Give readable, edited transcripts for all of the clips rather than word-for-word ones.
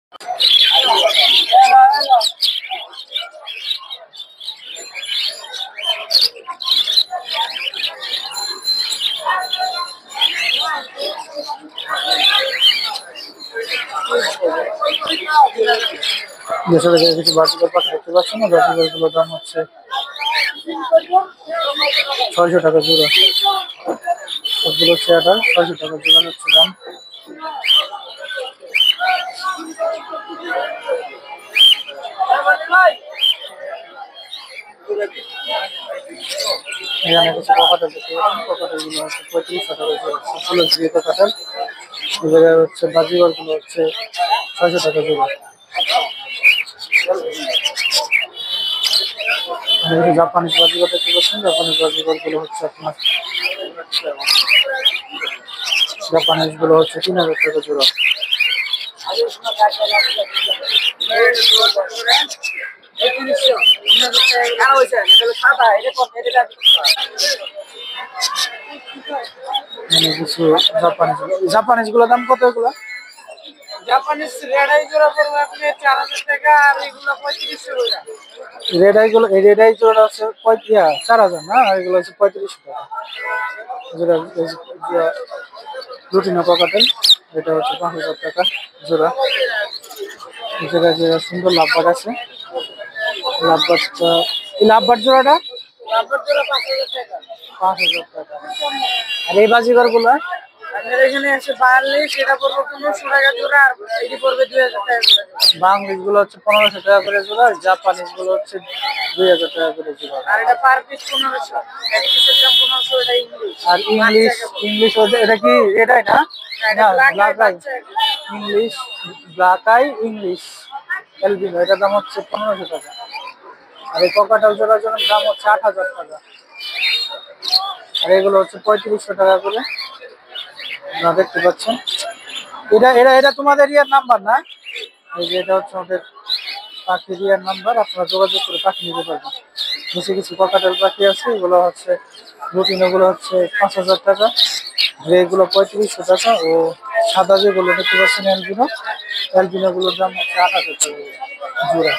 কিছু বাজিকর পাখি দেখতে পাচ্ছেন না, বাজিকর গুলোর দাম হচ্ছে 600 টাকা জোড়া। সবগুলো হচ্ছে 600 টাকা জোড়া হচ্ছে দাম। এখানে কিছু ককাটেল দেখতে পাচ্ছেন, ককাটেল গুলো হচ্ছে 3500 টাকা জোড়া। সবগুলো জিও ককাটেল। এই জায়গায় হচ্ছে বাজিকর গুলো হচ্ছে 600 টাকা জোড়া। জাপানিজ বাজিকর দেখতে পাচ্ছেন, জাপানিজ বাজিকর গুলো হচ্ছে আপনার জাপানিজ গুলো হচ্ছে 3000 টাকা জোড়া। কিছু জাপানিজ গুলো দাম কত? এগুলো জাপানিজ রেড আই জোড়া পড়বে আপনি 4000 টাকা, আর এগুলো 3500 টাকা। রেড আই গুলো, এই রেড আই জোড়া আছে 4000 না, আর এগুলো হচ্ছে 3500 টাকা জোড়া। রুটিনা ককাটেল, এটা হচ্ছে 5000 টাকা জোড়া। এই জায়গায় যে সুন্দর লাভবাট আছে, লাভবাটটা, এই লাভবাট জোড়াটা লাভবাট জোড়া 5000 টাকা। 5000 টাকা। আর এই বাজিগর গুলা আমাদের এখানে আছে 42, এটা পড়বে 1500 টাকা জোড়া, আর এটি পড়বে 2000 টাকা জোড়া। বাংলিশ গুলো হচ্ছে 1500 টাকা করে জোড়া, আর জাপানিজ গুলো হচ্ছে 2000 টাকা করে জোড়া। আর এটা পার পিস 1500, এক পিসের দাম 1500। এটা ইংলিশ। আর ইংলিশ এটা কি এটাই না? না, black eye English, black eye English albino, এটার দাম হচ্ছে 1500 টাকা। আর এই ককাটাল জোড়ার জন্য দাম হচ্ছে 8000 টাকা। আর এগুলো হচ্ছে 3500 টাকা করে। আপনারা দেখতে পাচ্ছেন, এটা এটা এটা তোমাদের ইয়ার নাম্বার না? এই যে এটা হচ্ছে আমাদের পাখির ইয়ার নাম্বার, আপনারা যোগাযোগ করে পাখি নিতে পারবেন। নিচে কিছু ককাটেল পাখি আছে, এগুলো হচ্ছে রুটিন, এগুলো হচ্ছে 5000 টাকা, গ্রে গুলো 3500 টাকা, ও সাদা যেগুলো দেখতে পাচ্ছেন অ্যালবিনো, অ্যালবিনো গুলোর দাম হচ্ছে 8000 টাকা জোড়া।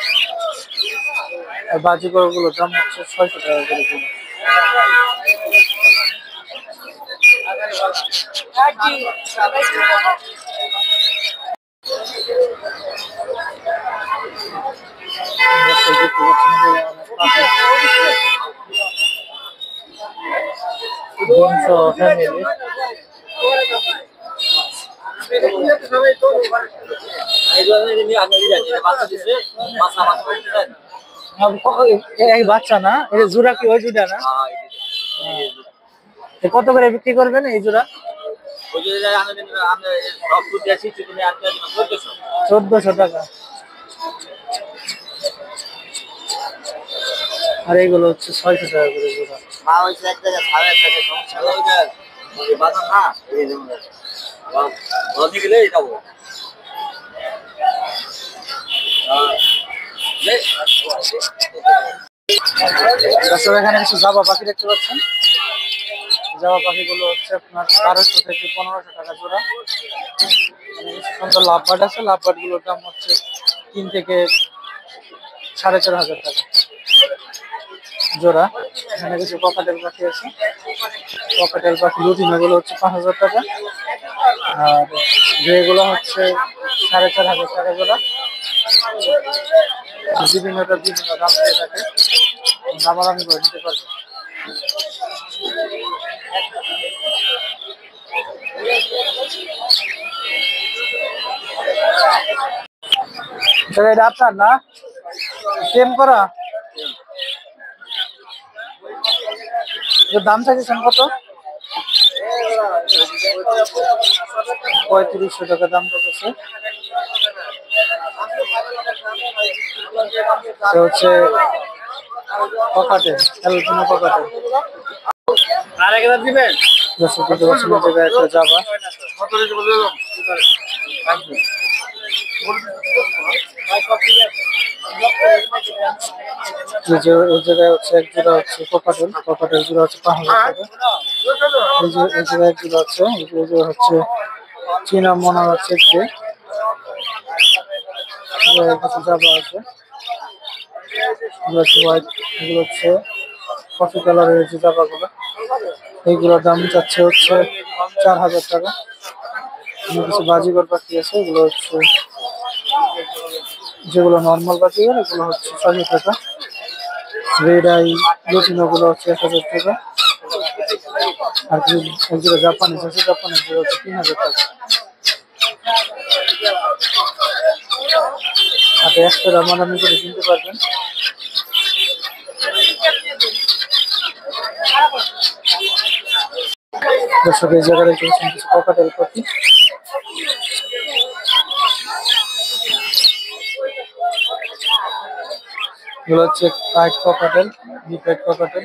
আর বাজিকর গুলোর দাম হচ্ছে 600 টাকা করে জোড়া। বাচ্চা না, এটা জোড়া কি ওই জোড়া না? কত করে বিক্রি করবেন এই জোড়া? 1400 টাকা। আর এইগুলো হচ্ছে 600 টাকা করে জোড়া। এখানে কিছু জাবা পাখি দেখতে পাচ্ছেন, জাবা পাখিগুলো হচ্ছে আপনার 1200 থেকে 1500 টাকা জোড়া। সুন্দর লাভবার্ড আছে, লাভবার্ড গুলোর দাম হচ্ছে 3 থেকে 4500 টাকা জোড়া। এখানে কিছু ককাটেল পাখি আছে, ককাটেল পাখি লুটিনো গুলো হচ্ছে 5000 টাকা, আর যেগুলো হচ্ছে 4500 টাকা জোড়া। বিভিন্নটা বিভিন্ন দাম দিয়ে থাকে, দামাদামি করে দিতে পারবে। এটা আপনার না, সেম করা? দাম চাইছেন কত? 3500 টাকা দাম চাইছে। হচ্ছে ককাটেল, অ্যালবিনো ককাটেল। আর একবার দিবেন? দর্শক দেখতে পাচ্ছেন এই জায়গায় একটা জাবা। এই জায়গায় হচ্ছে এক জোড়া হচ্ছে ককাটেল, ককাটেল জোড়া হচ্ছে 5000 টাকা। এই জায়গায় এক জোড়া হচ্ছে, এই জোড়া হচ্ছে চীনা মনে হচ্ছে যে কিছু জাবা আছে, এগুলো হচ্ছে হোয়াইট, এগুলো হচ্ছে কফি কালারের যে জাবাগুলো, এইগুলোর দাম চাচ্ছে হচ্ছে 4000 টাকা। কিছু বাজিগর পাখি আছে, এগুলো হচ্ছে যেগুলো নর্মাল বাজিগর, এগুলো হচ্ছে 600 টাকা। রেড আই লুটিনো গুলো হচ্ছে 1000 টাকা। আর যেগুলো জাপানিজ আছে, জাপানিজ গুলো হচ্ছে 3000 টাকা। হাতে একটা দামাদামি করে কিনতে পারবেন। দর্শক এই জায়গায় দেখছেন কিছু ককাটেল পাখি, এগুলো হচ্ছে white cockatiel, deep white cockatiel.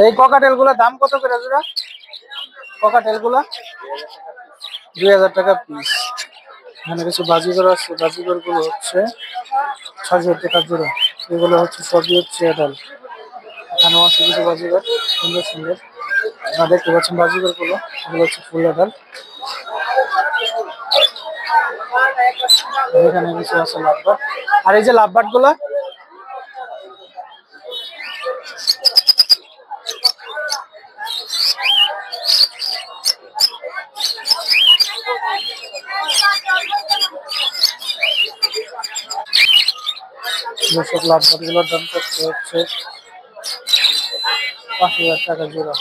এই ককাটেল গুলোর দাম কত করে জোড়া? ককাটেল গুলা 2000 টাকা পিস। এখানে কিছু বাজিগর আছে, বাজিগর গুলো হচ্ছে 600 টাকা জোড়া। এগুলো হচ্ছে সবই হচ্ছে অ্যাডাল্ট। এখানেও আছে কিছু বাজিগর সুন্দর সুন্দর, আপনারা দেখতে পাচ্ছেন বাজিগর গুলো, এগুলো হচ্ছে ফুল অ্যাডাল্ট। এখানে কিছু আছে লাভবাট। আর এই যে লাভবাট গুলা যেসব লাভবাট গুলোর দাম হচ্ছে 5000 টাকা জোড়া।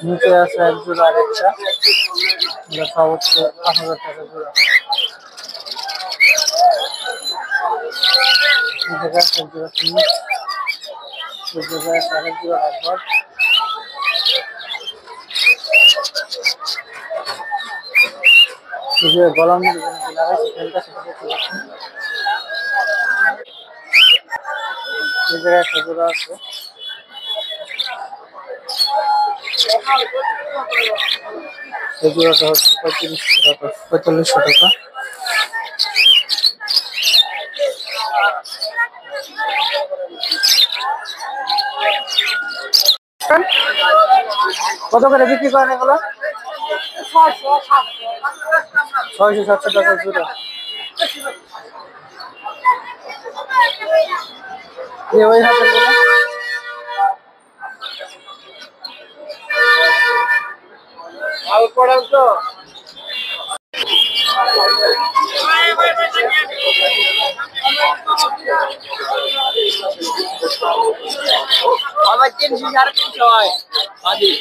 নিচে আছে এক জোড়া, আরেকটা সব হচ্ছে 5000 টাকা জোড়া। এই জায়গায় আছে এক জোড়া কিনে, এই জায়গায় আছে আরেক জোড়া লাভবাট। এই যে গলার মধ্যে লাগাইছে খেলটা, সেটা দেখতে পাচ্ছেন। এই জায়গায় একটা জোড়া আছে, এই জোড়াটা হচ্ছে 3500 টাকা, 4500 টাকা। কত করে বিক্রি করেন এগুলো? 600-700 টাকা জোড়া। ওই হাতের গুলো ভালো পড়াল তো। আমার 300-350 হয় আদি।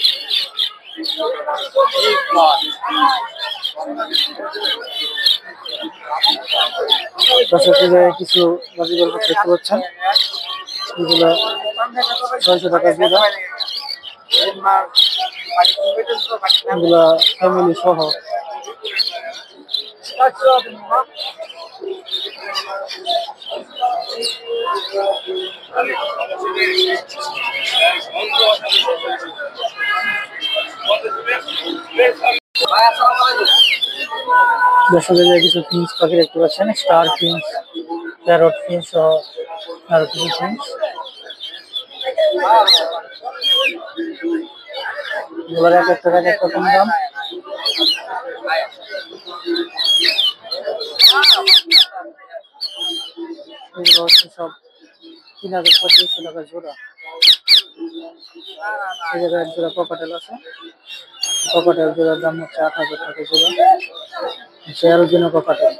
কিছু বাজিগর দেখতে পাচ্ছেন, এগুলো 600 টাকা জোড়া। এগুলা ফ্যামিলি সহ। দর্শক কিছু ফিন্স পাখি দেখতে পাচ্ছেন, স্টার ফিন্স, প্যারট ফিন্স সহ আরো কিছু ফিন্স। এগুলোর এক একটা এক এক রকম দাম। এগুলো হচ্ছে সব 3500 টাকা জোড়া। এই জায়গায় এক জোড়া ককাটেল আছে, ককাটেল জোড়ার দাম হচ্ছে 8000 টাকা জোড়া। শেয়ার জন্য ককাটেল।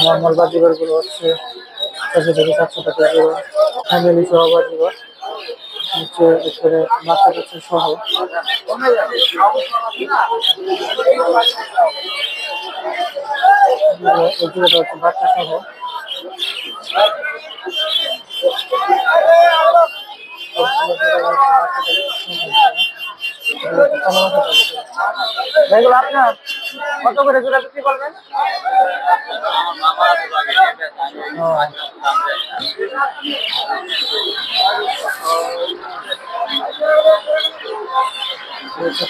নর্মাল বাজিগর গুলো হচ্ছে 600-700 টাকা জোড়া। ফ্যামিলি সহ বাজিগর হচ্ছে এখানে বাচ্চা কাচ্চা সহ। এগুলোটা হচ্ছে বাচ্চা সহ। এগুলো আপনার কত করে জোড়া বিক্রি করবেন?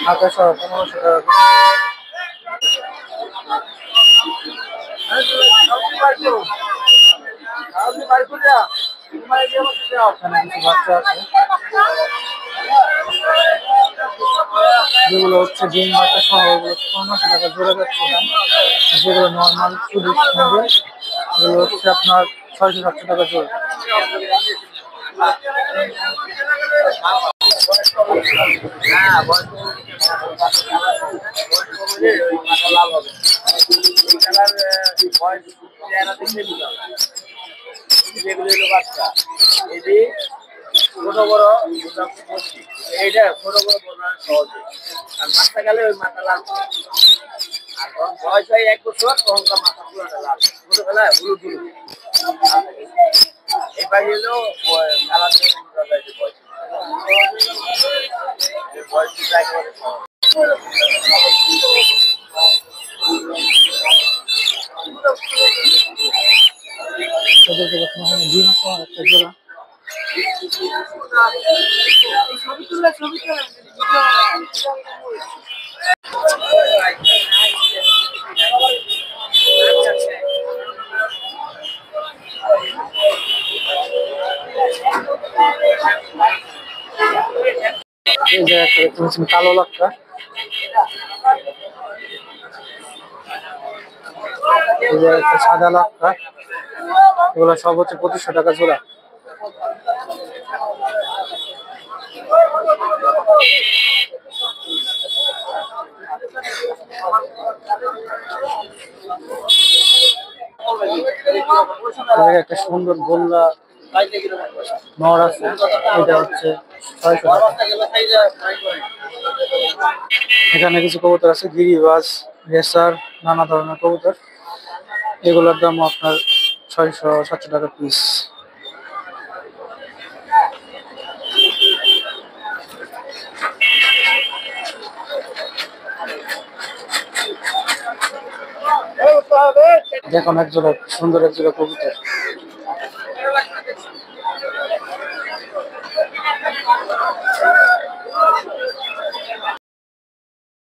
খাতা সহ 1500 টাকা। এখানে কিছু বাচ্চা আছে যেগুলো হচ্ছে ডিম বাচ্চা সহ, ওগুলো 1500 টাকা জোড়া যাচ্ছে দাম। যেগুলো নর্মাল শুধু সিঙ্গেল এগুলো হচ্ছে আপনার 600-700 টাকা জোড়া। ছোট বড় এইটা ছোট বড় বড় সহজে আর মাথা গেলে ওই মাথা লাল আর যখন বয়স হয় 1 বছর তখন তার মাথা পুরোটা লাল ছোটবেলায় হলুদ হলুদ এবার এলো খেলা বয়স একেবারে ওদেরকে যখন ডিম সহ একটা জোড়া। ছবি তুলে এই যে একটা কালো লাক্কা, এই যে একটা সাদা লাক্কা, এগুলো সব হচ্ছে 2500 টাকা জোড়া। একটা সুন্দর গোল্লা নর আছে, এটা হচ্ছে 600 টাকা। এখানে কিছু কবুতর আছে, গিরিবাজ, রেসার, নানা ধরনের কবুতর। এগুলোর দাম আপনার 600-700 টাকা পিস। দেখুন এক জোড়া সুন্দর এক জোড়া কবুতর।